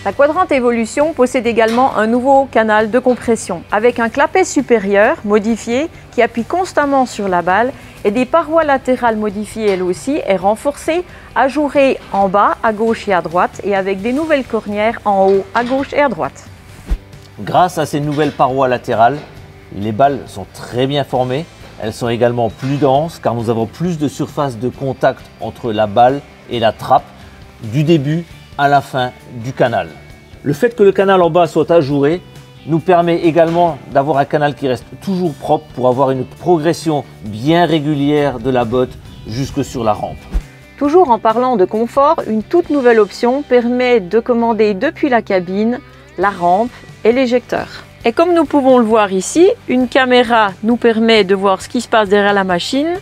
La Quadrant Evolution possède également un nouveau canal de compression avec un clapet supérieur modifié qui appuie constamment sur la balle et des parois latérales modifiées elles aussi et renforcées, ajourées en bas à gauche et à droite et avec des nouvelles cornières en haut à gauche et à droite. Grâce à ces nouvelles parois latérales, les balles sont très bien formées. Elles sont également plus denses car nous avons plus de surface de contact entre la balle et la trappe du début à la fin du canal. Le fait que le canal en bas soit ajouré nous permet également d'avoir un canal qui reste toujours propre pour avoir une progression bien régulière de la botte jusque sur la rampe. Toujours en parlant de confort, une toute nouvelle option permet de commander depuis la cabine la rampe et l'éjecteur. Et comme nous pouvons le voir ici, une caméra nous permet de voir ce qui se passe derrière la machine,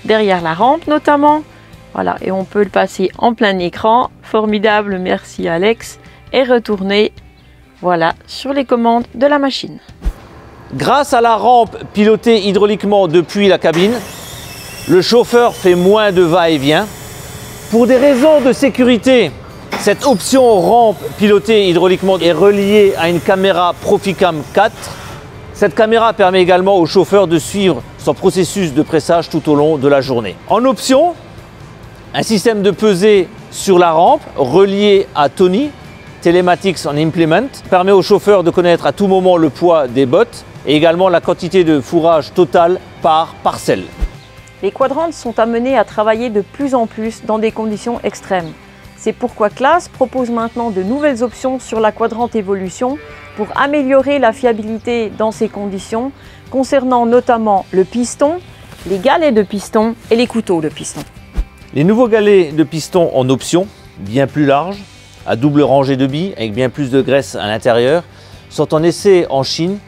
derrière la rampe notamment. Voilà, et on peut le passer en plein écran. Formidable, merci Alex. Et retourner, voilà, sur les commandes de la machine. Grâce à la rampe pilotée hydrauliquement depuis la cabine, le chauffeur fait moins de va-et-vient. Pour des raisons de sécurité, cette option rampe pilotée hydrauliquement est reliée à une caméra Proficam 4. Cette caméra permet également au chauffeur de suivre son processus de pressage tout au long de la journée. En option, un système de pesée sur la rampe relié à Tony, Telematics on Implement, permet au chauffeur de connaître à tout moment le poids des bottes et également la quantité de fourrage total par parcelle. Les quadrantes sont amenés à travailler de plus en plus dans des conditions extrêmes. C'est pourquoi Claas propose maintenant de nouvelles options sur la Quadrant Evolution pour améliorer la fiabilité dans ces conditions, concernant notamment le piston, les galets de piston et les couteaux de piston. Les nouveaux galets de piston en option, bien plus larges, à double rangée de billes avec bien plus de graisse à l'intérieur, sont en essai en Chine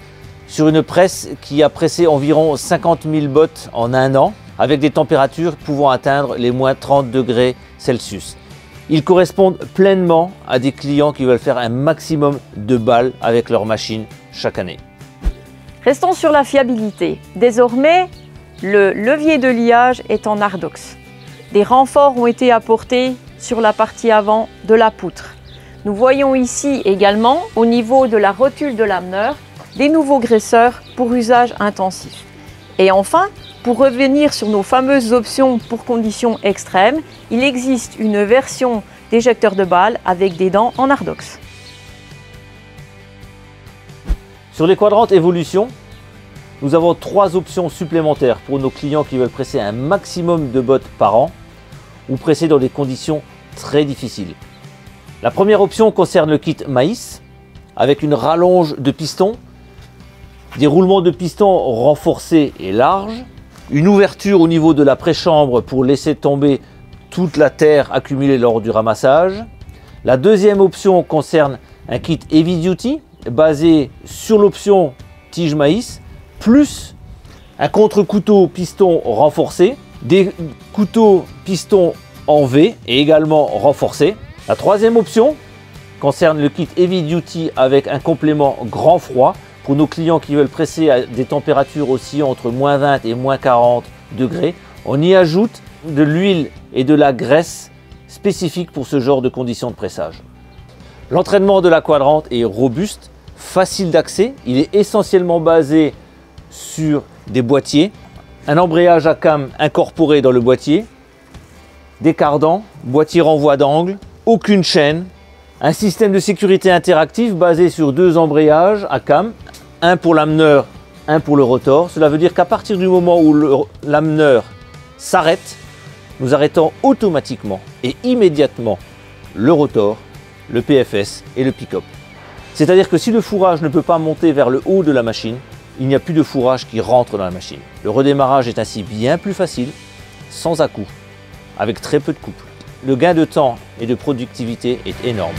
sur une presse qui a pressé environ 50 000 bottes en un an, avec des températures pouvant atteindre les moins 30 degrés Celsius. Ils correspondent pleinement à des clients qui veulent faire un maximum de balles avec leur machine chaque année. Restons sur la fiabilité. Désormais, le levier de liage est en Ardox. Des renforts ont été apportés sur la partie avant de la poutre. Nous voyons ici également, au niveau de la rotule de l'ameneur, des nouveaux graisseurs pour usage intensif. Et enfin, pour revenir sur nos fameuses options pour conditions extrêmes, il existe une version d'éjecteur de balles avec des dents en Ardox. Sur les Quadrantes Evolution, nous avons 3 options supplémentaires pour nos clients qui veulent presser un maximum de bottes par an ou presser dans des conditions très difficiles. La première option concerne le kit maïs avec une rallonge de piston, des roulements de piston renforcés et larges, une ouverture au niveau de la préchambre pour laisser tomber toute la terre accumulée lors du ramassage. La deuxième option concerne un kit Heavy Duty basé sur l'option tige maïs, plus un contre-couteau piston renforcé, des couteaux pistons en V et également renforcés. La troisième option concerne le kit Heavy Duty avec un complément grand froid pour nos clients qui veulent presser à des températures oscillant entre moins 20 et moins 40 degrés. On y ajoute de l'huile et de la graisse spécifiques pour ce genre de conditions de pressage. L'entraînement de la Quadrant est robuste, facile d'accès. Il est essentiellement basé sur des boîtiers, un embrayage à cam incorporé dans le boîtier, des cardans, boîtier renvoi d'angle, aucune chaîne, un système de sécurité interactif basé sur 2 embrayages à cam, un pour l'ameneur, un pour le rotor. Cela veut dire qu'à partir du moment où l'ameneur s'arrête, nous arrêtons automatiquement et immédiatement le rotor, le PFS et le pick-up. C'est-à-dire que si le fourrage ne peut pas monter vers le haut de la machine, il n'y a plus de fourrage qui rentre dans la machine. Le redémarrage est ainsi bien plus facile, sans à-coups, avec très peu de couple. Le gain de temps et de productivité est énorme.